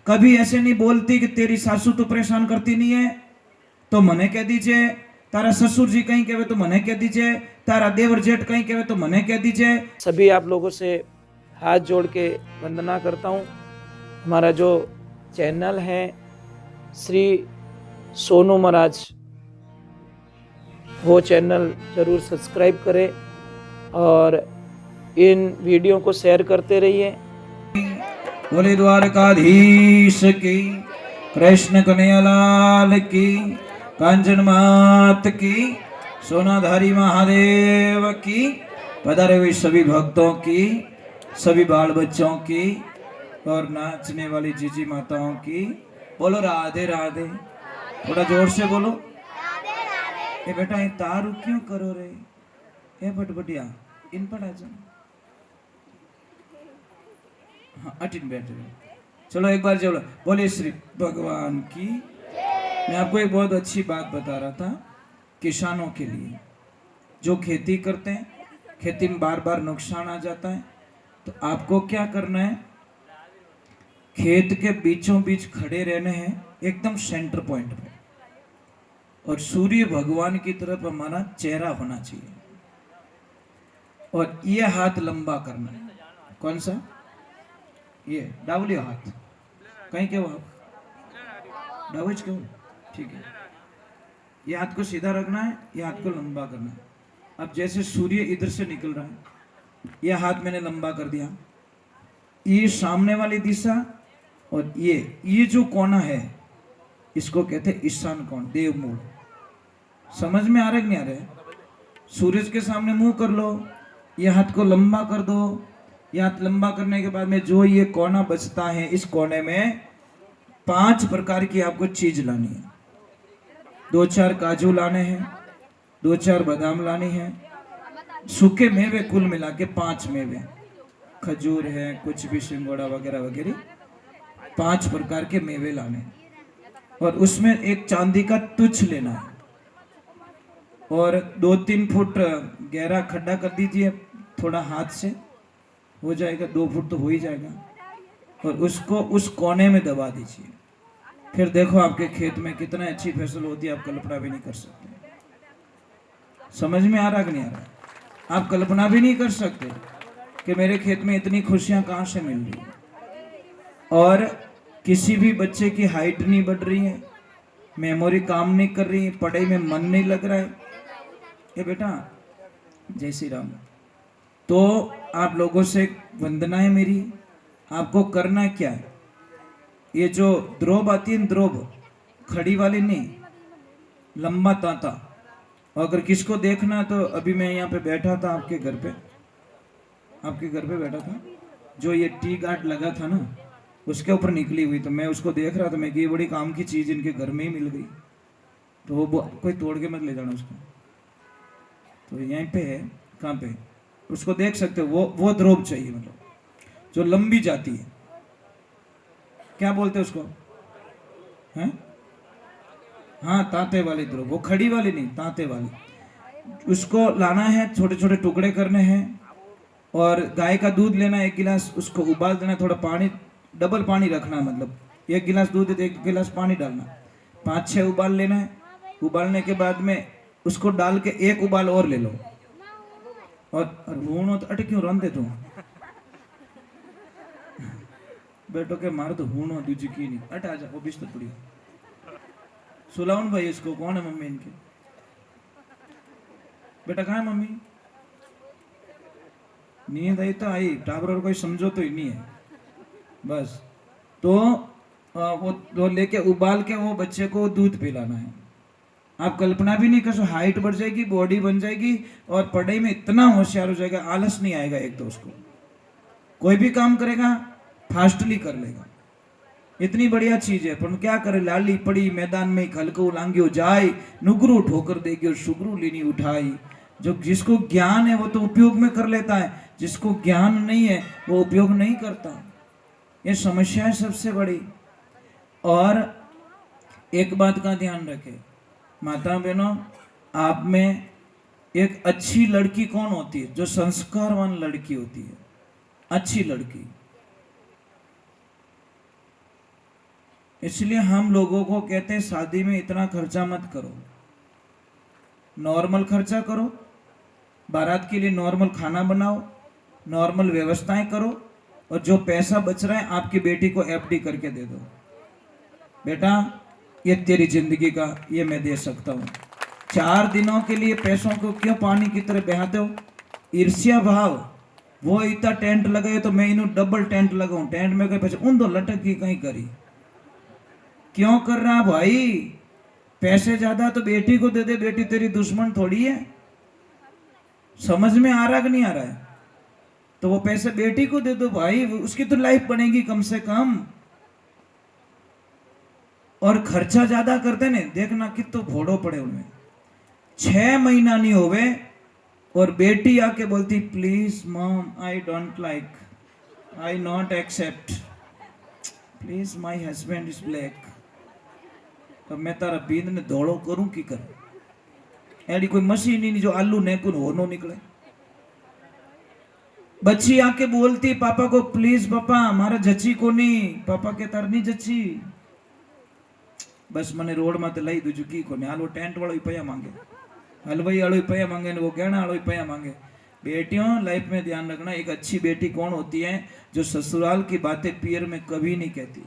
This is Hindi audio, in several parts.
कभी ऐसे नहीं बोलती कि तेरी सासू तो परेशान करती नहीं है तो मने कह दीजिए, तारा ससुर जी कहीं कहे तो मने कह दीजिए, तारा देवर जेठ कहीं कहे तो मने कह दीजिए। सभी आप लोगों से हाथ जोड़ के वंदना करता हूँ। हमारा जो चैनल है श्री सोनू महाराज, वो चैनल जरूर सब्सक्राइब करें और इन वीडियो को शेयर करते रहिए। बोले द्वारकाधीश की, कृष्ण कन्हैयालाल की, कांचन मात की, सोनाधारी महादेव की, पधारे हुए सभी भक्तों की, सभी बाल बच्चों की और नाचने वाली जीजी माताओं की। बोलो राधे राधे। थोड़ा जोर से बोलो। ए बेटा ये तारू क्यों करो रे? ए बटबटिया इन पर आ जाओ। हाँ अटिन बैठ रहे। चलो एक बार चलो बोले श्री भगवान की। मैं आपको एक बहुत अच्छी बात बता रहा था किसानों के लिए जो खेती करते हैं, खेती में बार बार नुकसान आ जाता है, तो आपको क्या करना है, खेत के बीचों बीच खड़े रहने हैं एकदम सेंटर पॉइंट पे, और सूर्य भगवान की तरफ हमारा चेहरा होना चाहिए और ये हाथ लंबा करना है। कौन सा? ये डावलियो हाथ कहीं के वो डावज क्यों? ठीक है, ये हाथ को सीधा रखना है, ये हाथ को लंबा करना है। अब जैसे सूर्य इधर से निकल रहा है, ये हाथ मैंने लंबा कर दिया, ये सामने वाली दिशा, और ये जो कोना है इसको कहते हैं ईशान कोण, देव मूल। समझ में आ रहा है कि नहीं आ रहा है? सूरज के सामने मुंह कर लो, ये हाथ को लंबा कर दो, ये हाथ लंबा करने के बाद में जो ये कोना बचता है, इस कोने में 5 प्रकार की आपको चीज लानी है। 2-4 काजू लाने हैं, 2-4 बादाम लाने हैं, सूखे मेवे कुल मिला के 5 मेवे, खजूर है, कुछ भी सिंगोड़ा वगैरह वगैरह, 5 प्रकार के मेवे लाने हैं। और उसमें एक चांदी का तुच्छ लेना है और 2-3 फुट गहरा खड्डा कर दीजिए, थोड़ा हाथ से हो जाएगा, 2 फुट तो हो ही जाएगा, और उसको उस कोने में दबा दीजिए। फिर देखो आपके खेत में कितना अच्छी फसल होती है, आप कल्पना भी नहीं कर सकते। समझ में आ रहा कि नहीं आ रहा? आप कल्पना भी नहीं कर सकते कि मेरे खेत में इतनी खुशियां कहां से मिल रही है। और किसी भी बच्चे की हाइट नहीं बढ़ रही है, मेमोरी काम नहीं कर रही है, पढ़ाई में मन नहीं लग रहा है। ये बेटा जय श्री राम। तो आप लोगों से वंदना है मेरी, आपको करना क्या है, ये जो द्रोब आती है, द्रोब खड़ी वाली नहीं, लंबा तांता। और अगर किसको देखना तो अभी मैं यहाँ पे बैठा था आपके घर पे, बैठा था, जो ये टी गार्ड लगा था ना उसके ऊपर निकली हुई, तो मैं उसको देख रहा था, मैं कि ये बड़ी काम की चीज इनके घर में ही मिल गई, तो वो कोई तोड़ के मत ले जाना उसको, तो यहीं पे है। कहाँ पे? उसको देख सकते हो, वो द्रोब चाहिए, मतलब जो लंबी जाती है, क्या बोलते हैं उसको, हैं? हाँ तांते वाली द्रोब, वो खड़ी वाली नहीं, तांते वाली। उसको लाना है, छोटे छोटे टुकड़े करने हैं, और गाय का दूध लेना है 1 गिलास, उसको उबाल देना, थोड़ा पानी, डबल पानी रखना, मतलब 1 गिलास दूध तो 1 गिलास पानी डालना, 5-6 उबाल लेना है। उबालने के बाद में उसको डाल के 1 उबाल और ले लो। और हूणो तो अट क्यों रंधे तू बेटो के मार तो हूणो दूजी की नहीं, अट आ जा, वो बिस्तर पड़ी सुलाउन भाई, इसको कौन है मम्मी इनके? बेटा कहाँ है मम्मी? नींद आई तो आई, टाबर और कोई समझो तो ही नहीं है बस। तो वो लेके उबाल के वो बच्चे को दूध पिलाना है। आप कल्पना भी नहीं कर सकते, हाइट बढ़ जाएगी, बॉडी बन जाएगी, और पढ़ाई में इतना होशियार हो जाएगा, आलस नहीं आएगा। एक तो उसको कोई भी काम करेगा फास्टली कर लेगा, इतनी बढ़िया चीज है। पर क्या करे, लाली पड़ी मैदान में खलको लांगियो जाए, नुगरू ठोकर देगी और शुगरू लीनी उठाई। जो जिसको ज्ञान है वो तो उपयोग में कर लेता है, जिसको ज्ञान नहीं है वो उपयोग नहीं करता। ये समस्या है सबसे बड़ी। और एक बात का ध्यान रखें माता बहनों, आप में एक अच्छी लड़की कौन होती है? जो संस्कारवान लड़की होती है, अच्छी लड़की। इसलिए हम लोगों को कहते हैं शादी में इतना खर्चा मत करो, नॉर्मल खर्चा करो, बारात के लिए नॉर्मल खाना बनाओ, नॉर्मल व्यवस्थाएं करो, और जो पैसा बच रहा है आपकी बेटी को एफडी करके दे दो। बेटा ये तेरी जिंदगी का, ये मैं दे सकता हूँ। 4 दिनों के लिए पैसों को क्यों पानी की तरह बहाते हो? ईर्ष्या भाव, वो इतना टेंट लगाए तो मैं इन्हों डबल टेंट लगाऊं, टेंट में कहीं पैसे उन दो लटक की कहीं करी, क्यों कर रहा भाई? पैसे ज्यादा तो बेटी को दे दे, बेटी तेरी दुश्मन थोड़ी है। समझ में आ रहा कि नहीं आ रहा है? तो वो पैसे बेटी को दे दो भाई, उसकी तो लाइफ बनेगी कम से कम। और खर्चा ज्यादा करते ने, देखना कितो घोड़ो पड़े उनमें। 6 महीना नहीं होवे और बेटी आके बोलती please mom I don't like, I not accept, please my husband is black. तो मैं तारा बींद ने धोड़ो करूं की कर? एडी कोई मशीन ही नहीं जो आलू नेकुन होनो निकले। बच्ची आके बोलती पापा को प्लीज पापा मारा जची को नहीं, पापा के तार नहीं जची, बस मने रोड में लई दूजू की को हाल। वो टेंट वालों ही पैया मांगे, हलवाई वालों ही पैया मांगे, वो गहना वालों ही पैया मांगे। बेटियों लाइफ में ध्यान रखना, एक अच्छी बेटी कौन होती है? जो ससुराल की बातें पियर में कभी नहीं कहती।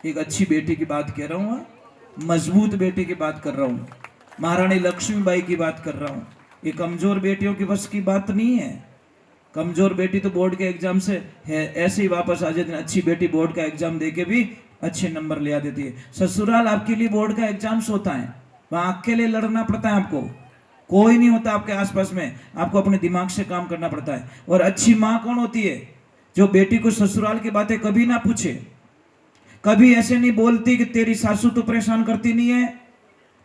एक अच्छी बेटी की बात कह रहा हूँ, मजबूत बेटी की बात कर रहा हूँ, महारानी लक्ष्मीबाई की बात कर रहा हूँ। ये कमजोर बेटियों की बस की बात नहीं है। कमजोर बेटी तो बोर्ड के एग्जाम से है ऐसे ही वापस आ जाती है, अच्छी बेटी बोर्ड का एग्जाम देके भी अच्छे नंबर ले आ देती है। ससुराल आपके लिए बोर्ड का एग्जाम्स होता है, वहां अकेले लड़ना पड़ता है आपको, कोई नहीं होता आपके आसपास में, आपको अपने दिमाग से काम करना पड़ता है। और अच्छी माँ कौन होती है? जो बेटी को ससुराल की बातें कभी ना पूछे, कभी ऐसे नहीं बोलती कि तेरी सासू तो परेशान करती नहीं है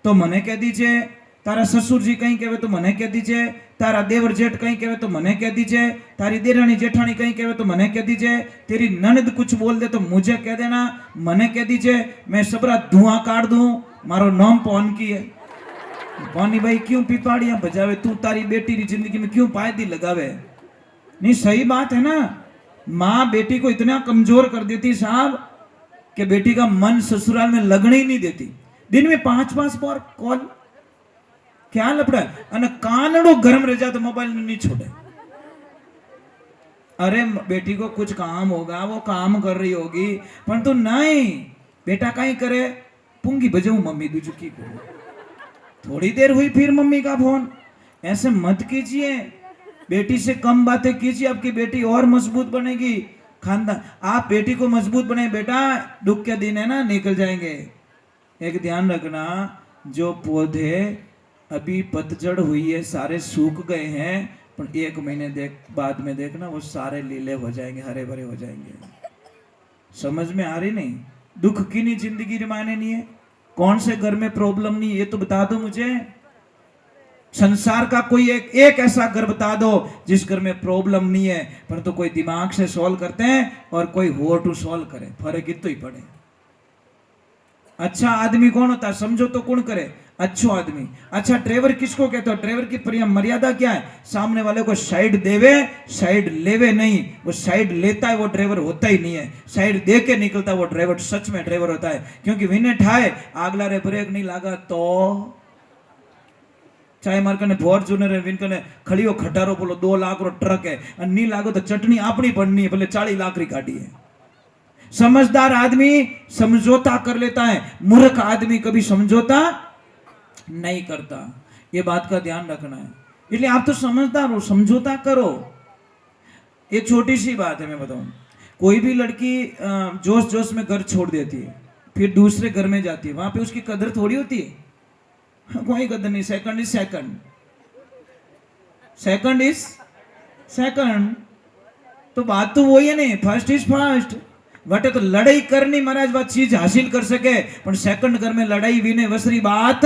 तो मने कह दीजिए, तारा ससुर जी कहीं कहे तो मने कह दीजिए, तारा देवर जेठ कहीं कहे तो मने कह दीजिए, तारी देरानी जेठानी कहीं कहे तो मने कह दीजिए, तेरी ननद कुछ बोल दे तो मुझे कह देना, मने कह दीजिए, मैं सबरा धुआं काट दूं, मारो नाम पौन की है। पौनी भाई क्यों पिपाड़ियां बजावे, तू तारी बेटी की जिंदगी में क्यों पायदी लगावे? नहीं सही बात है ना, माँ बेटी को इतना कमजोर कर देती साहब कि बेटी का मन ससुराल में लगने ही नहीं देती। दिन में 5-5 बार कॉल, क्या लपड़ा है? अने कानड़ो गरम रह जा तो मोबाइल नहीं छोड़े। अरे बेटी को कुछ काम होगा, वो काम कर रही होगी, परंतु नहीं, बेटा कहीं करे पुंगी बजाऊ मम्मी दूजू की को, थोड़ी देर हुई फिर मम्मी का फोन। ऐसे मत कीजिए, बेटी से कम बातें कीजिए, आपकी बेटी और मजबूत बनेगी। खानदान आप बेटी को मजबूत बने, बेटा दुख के दिन है ना निकल जाएंगे। एक ध्यान रखना, जो पौधे अभी पतझड़ हुई है, सारे सूख गए हैं, पर 1 महीने बाद में देखना वो सारे लीले हो जाएंगे, हरे भरे हो जाएंगे। समझ में आ रही नहीं? दुख की नहीं जिंदगी रिमायने नहीं है। कौन से घर में प्रॉब्लम नहीं है ये तो बता दो मुझे। संसार का कोई एक ऐसा घर बता दो जिस घर में प्रॉब्लम नहीं है, परंतु कोई दिमाग से सॉल्व करते हैं और कोई हो टू सॉल्व करे, फर्क इतो ही पड़े। अच्छा आदमी कौन होता है समझो तो? कौन करे? अच्छो आदमी। अच्छा ड्राइवर किसको कहते हो? ड्राइवर की प्रियम मर्यादा क्या है? सामने वाले को साइड देवे, साइड लेवे नहीं। वो साइड लेता है वो ड्राइवर होता ही नहीं है, साइड दे के निकलता है वो ड्राइवर सच में ड्राइवर होता है। क्योंकि विने ठाए आगला रे ब्रेक नहीं लगा तो, चाहे मार कने फॉर्च्यूनर है, विन कने खड़ियो खटारो बोलो 2 लाख रो ट्रक है, नहीं लागो तो चटनी अपनी पड़नी है, भले 40 लाख री गाड़ी है। समझदार आदमी समझौता कर लेता है, मूर्ख आदमी कभी समझौता नहीं करता। ये बात का ध्यान रखना है। इसलिए आप तो समझदार हो, समझौता करो। एक छोटी सी बात है मैं बताऊं, कोई भी लड़की जोश जोश में घर छोड़ देती है, फिर दूसरे घर में जाती है, वहां पे उसकी कदर थोड़ी होती है, कोई कदर नहीं। Second is second, second is second, तो बात तो वही है नहीं, फर्स्ट इज फर्स्ट। वटे तो लड़ाई करनी महाराज बात चीज हासिल कर सके, पर सेकंड घर में लड़ाई विने वसरी बात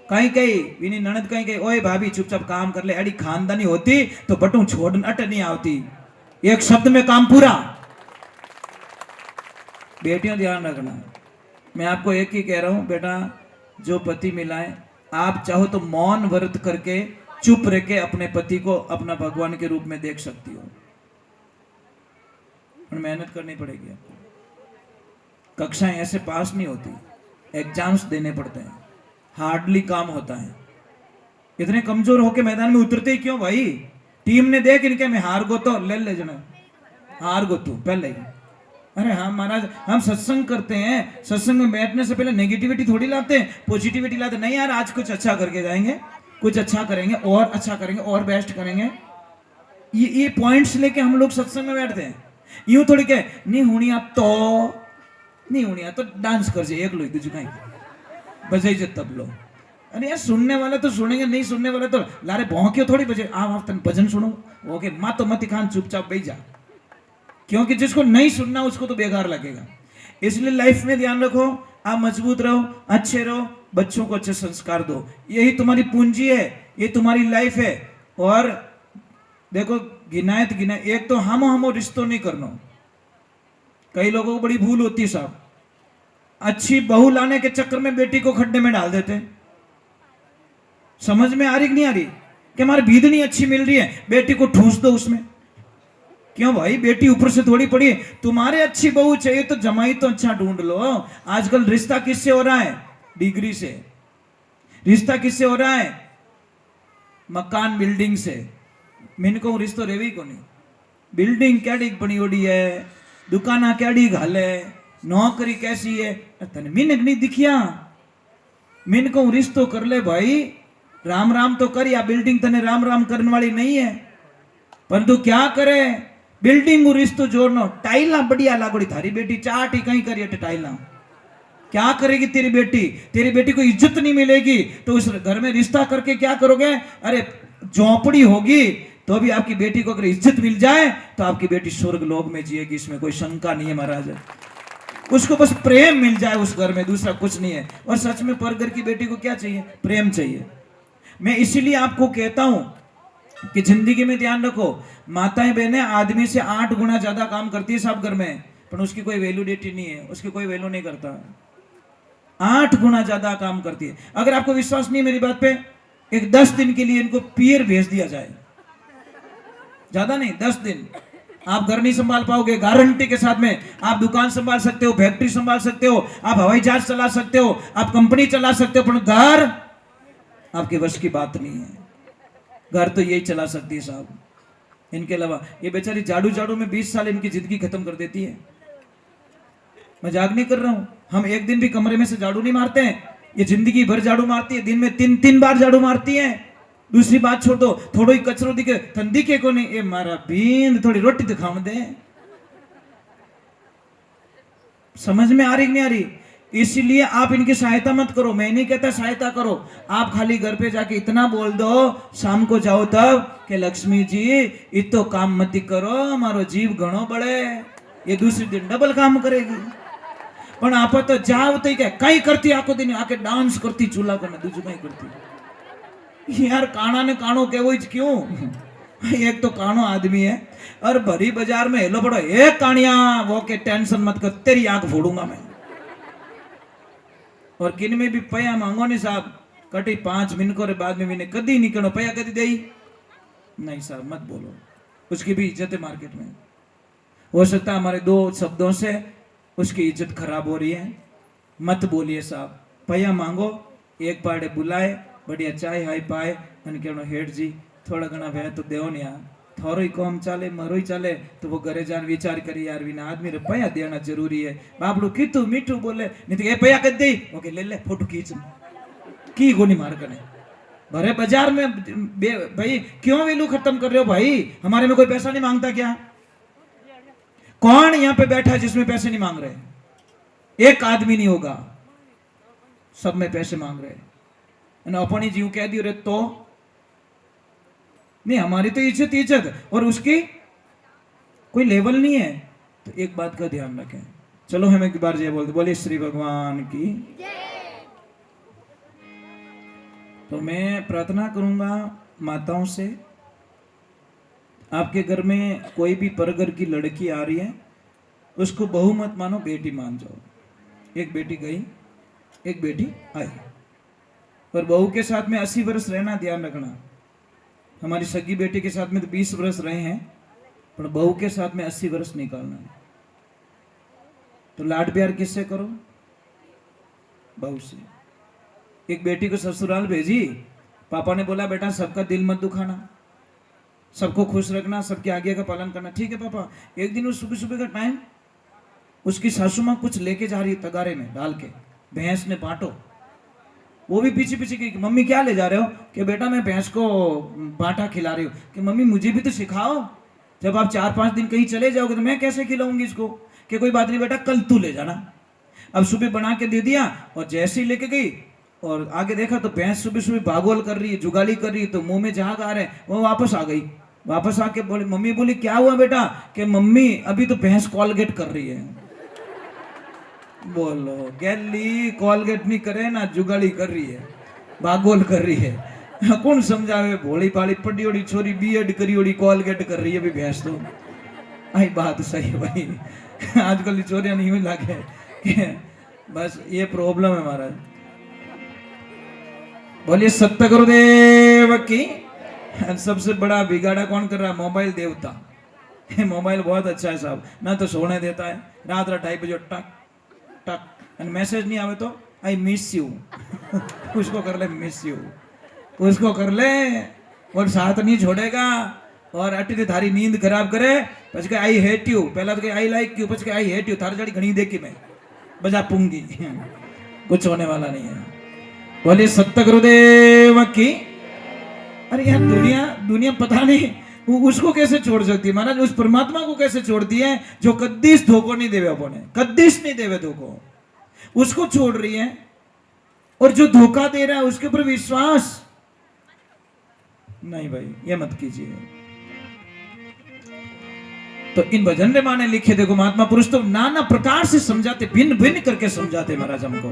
कहीं कहीं विनी ननद कहीं कहीं, ओए भाभी चुपचाप काम कर ले, अड़ी खानदानी होती तो बटू छोड़ अट नहीं आवती। एक शब्द में काम पूरा। बेटियों ध्यान रखना, मैं आपको एक ही कह रहा हूं बेटा, जो पति मिलाए आप चाहो तो मौन व्रत करके चुप रह के अपने पति को अपना भगवान के रूप में देख सकती हो, मेहनत करनी पड़ेगी आपको। कक्षाएं ऐसे पास नहीं होती, एग्जाम्स देने पड़ते हैं, हार्डली काम होता है। इतने कमजोर होके मैदान में उतरते ही क्यों भाई? टीम ने देख इनके में हार गो तो ले जना, हार गो तू पहले ही। अरे हाँ महाराज, हम सत्संग करते हैं, सत्संग में बैठने से पहले नेगेटिविटी थोड़ी लाते हैं, पॉजिटिविटी लाते नहीं यार, आज कुछ अच्छा करके जाएंगे, कुछ अच्छा करेंगे और अच्छा करेंगे और बेस्ट करेंगे। ये पॉइंट्स लेके हम लोग सत्संग में बैठते हैं। यूं थोड़ी के नहीं होनी आप तो नहीं होनी आप तो डांस कर जाए एक लो तुझे कहीं बजाई जे तब लो। अरे यार सुनने वाले तो सुनेंगे, नहीं सुनने वाले तो लारे भौंके थोड़ी बजे आप तन भजन सुनो। ओके माँ तो मत खान चुपचाप बैठ जा, क्योंकि जिसको नहीं सुनना उसको तो बेकार लगेगा। इसलिए लाइफ में ध्यान रखो, आप मजबूत रहो, अच्छे रहो, बच्चों को अच्छे संस्कार दो, यही तुम्हारी पूंजी है, ये तुम्हारी लाइफ है। और देखो गिनायत गिना, एक तो हम रिश्तों नहीं करना। कई लोगों को बड़ी भूल होती है साहब, अच्छी बहू लाने के चक्कर में बेटी को खड्डे में डाल देते हैं। समझ में आ रही कि नहीं आ रही कि हमारी बीदनी अच्छी मिल रही है, बेटी को ठूस दो उसमें। क्यों भाई, बेटी ऊपर से थोड़ी पड़ी है। तुम्हारे अच्छी बहू चाहिए तो जमाई तो अच्छा ढूंढ लो। आजकल रिश्ता किससे हो रहा है? डिग्री से। रिश्ता किससे हो रहा है? मकान बिल्डिंग से। मैंने को रिश्तो रेवी को नहीं, बिल्डिंग कैडी बनी ओडी है, दुकाना कैडी घाले, नौकरी कैसी है, तने मिनक नहीं दिखिया। मिन को रिश्तो कर ले भाई, राम राम तो कर, या बिल्डिंग तने राम राम करने वाली नहीं है। परंतु क्या करे, बिल्डिंग रिश्तो जोड़नो, टाइला बढ़िया लागोड़ी, थारी बेटी चाट ही कहीं करिए टाइला, क्या करेगी तेरी बेटी? तेरी बेटी को इज्जत नहीं मिलेगी तो उस घर में रिश्ता करके क्या करोगे? अरे झोंपड़ी होगी तो भी आपकी बेटी को अगर इज्जत मिल जाए तो आपकी बेटी स्वर्ग लोक में जिएगी, इसमें कोई शंका नहीं है महाराज। उसको बस प्रेम मिल जाए उस घर में, दूसरा कुछ नहीं है। और सच में पर घर की बेटी को क्या चाहिए? प्रेम चाहिए। मैं इसीलिए आपको कहता हूं कि जिंदगी में ध्यान रखो, माताएं बहनें आदमी से 8 गुना ज्यादा काम करती है सब घर में, पर उसकी कोई वैल्यूडिटी नहीं है, उसकी कोई वैल्यू नहीं करता। 8 गुना ज्यादा काम करती है। अगर आपको विश्वास नहीं मेरी बात पे, एक 10 दिन के लिए इनको पियर भेज दिया जाए, ज्यादा नहीं 10 दिन, आप घर नहीं संभाल पाओगे गारंटी के साथ में। आप दुकान संभाल सकते हो, फैक्ट्री संभाल सकते हो, आप हवाई जहाज चला सकते हो, आप कंपनी चला सकते हो, पर घर आपके वश की बात नहीं है। घर तो यही चला सकती है साहब, इनके अलावा। ये बेचारी झाड़ू झाड़ू में 20 साल इनकी जिंदगी खत्म कर देती है। मजाक नहीं कर रहा हूं, हम एक दिन भी कमरे में से झाड़ू नहीं मारते हैं, ये जिंदगी भर झाड़ू मारती है, दिन में 3 बार झाड़ू मारती है। दूसरी बात छोड़ दो, थोड़ो ही कचरो दिखे तन दिखे को नहीं, ये मारा बींद थोड़ी रोटी तो खाव दे। समझ में आ रही नहीं आ रही? इसलिए आप इनकी सहायता मत करो, मैं नहीं कहता सहायता करो, आप खाली घर पे जाके इतना बोल दो शाम को जाओ तब कि लक्ष्मी जी इतो काम मत करो, हमारो जीव घणो बढ़े, ये दूसरी दिन डबल काम करेगी। पण आप तो जाओ तो क्या कई करती, आखो दिन आके डांस करती, चूल्हा करना दूसरी कहीं करती। यार काना ने कानो केवो क्यों? एक तो कानो आदमी है और भरी बाजार में हेलो पड़ो, एक कानिया वो के टेंशन मत कर, तेरी आंख फोड़ूंगा मैं। और किन में भी पया मांगो नहीं साहब, कटी 5 मिनटों के बाद में मैंने कदी निकलो पया कदी दे नहीं साहब, मत बोलो, उसकी भी इज्जत है मार्केट में। हो सकता है हमारे 2 शब्दों से उसकी इज्जत खराब हो रही है, मत बोलिए साहब। पया मांगो, एक पाड़े बुलाए, बढ़िया चाय हाई पाए, मैंने कहना हेठ जी थोड़ा घना वह तो देव नहीं, थोरो ही कम चाले मरो ही चाले, तो वो घरे जान विचार करी यार विना आदमी रे पया देना जरूरी है। बापड़ू कीतू मीठू बोले नहीं तो ये पया कर दे, ओके ले ले फोटो खींच की गोनी मार करने भरे बाजार में। भाई क्यों वैल्यू खत्म कर रहे हो भाई? हमारे में कोई पैसा नहीं मांगता क्या? कौन यहां पे बैठा है जिसमें पैसे नहीं मांग रहे? एक आदमी नहीं होगा, सब में पैसे मांग रहे। अपनी जीव कह दियो रे तो नहीं, हमारी तो इज्जत इज्जत और उसकी कोई लेवल नहीं है। तो एक बात का ध्यान रखें। चलो हम एक बार जय बोलते, बोले श्री भगवान की। तो मैं प्रार्थना करूंगा माताओं से, आपके घर में कोई भी परघर की लड़की आ रही है, उसको बहू मत मानो, बेटी मान जाओ। एक बेटी गई, एक बेटी आई, और बहू के साथ में 80 वर्ष रहना, ध्यान रखना। हमारी सगी बेटी के साथ में तो 20 वर्ष रहे हैं, पर बहू के साथ में 80 वर्ष निकालना है। तो लाड प्यार किससे करो? बहू से। एक बेटी को ससुराल भेजी, पापा ने बोला बेटा सबका दिल मत दुखाना, सबको खुश रखना, सबकी आज्ञा का पालन करना। ठीक है पापा। एक दिन उस सुबह सुबह का टाइम, उसकी सासू माँ कुछ लेके जा रही है तगारे में डाल के, भैंस ने बांटो। वो भी पीछे पीछे की, मम्मी क्या ले जा रहे हो? कि बेटा मैं भैंस को बांटा खिला रही हूँ। कि मम्मी मुझे भी तो सिखाओ, जब आप 4-5 दिन कहीं चले जाओगे तो मैं कैसे खिलाऊंगी इसको? कि कोई बात नहीं बेटा, कल तू ले जाना। अब सुबह बना के दे दिया, और जैसे ही लेके गई और आगे देखा तो भैंस सुबह सुबह भागोल कर रही है, जुगाली कर रही है, तो मुंह में झाग आ रहे हैं। वो वापस आ गई। वापस आके बोली, मम्मी बोली क्या हुआ बेटा? कि मम्मी अभी तो भैंस कॉलगेट कर रही है। बोलो गैली कॉलगेट नहीं करे ना, जुगाली कर रही है, भागोल कर रही है। कौन समझावे? भोली पाली पड़ी ओड़ी छोरी बीएड करी ओड़ी कॉलगेट कर रही है भी भैंस तो। आई बात सही भाई। आजकल चोरियां नहीं हुई लागे। बस ये प्रॉब्लम है महाराज। बोलिए सत्य गुरुदेव की। सबसे बड़ा बिगाड़ा कौन कर रहा है? मोबाइल देवता। मोबाइल बहुत अच्छा है साहब, ना तो सोने देता है, रात 2:30 बजे टक टक, मैसेज नहीं आवे तो आई मिस यू। उसको कर ले मिस यू, उसको कर ले, और साथ नहीं छोड़ेगा। और अटी थारी नींद खराब करे, પછી आई हेट यू, पहला तो आई लाइक यू, પછી आई हेट यू, थारी जड़ी घनी देखी मैं बजा पूंगी। कुछ होने वाला नहीं है। बोलिए सत्य गुरुदेव की। अरे यार दुनिया पता नहीं उसको कैसे छोड़ सकती है महाराज, उस परमात्मा को कैसे छोड़ती है जो कद्दीस धोखो नहीं देवे, अपने कद्दीस नहीं देवे धोखो, उसको छोड़ रही है। और जो धोखा दे रहा है उसके ऊपर विश्वास नहीं भाई, ये मत कीजिए। तो इन भजन रे माने लिखे देखो, महात्मा पुरुष तो नाना प्रकार से समझाते, भिन्न भिन्न करके समझाते महाराज हमको।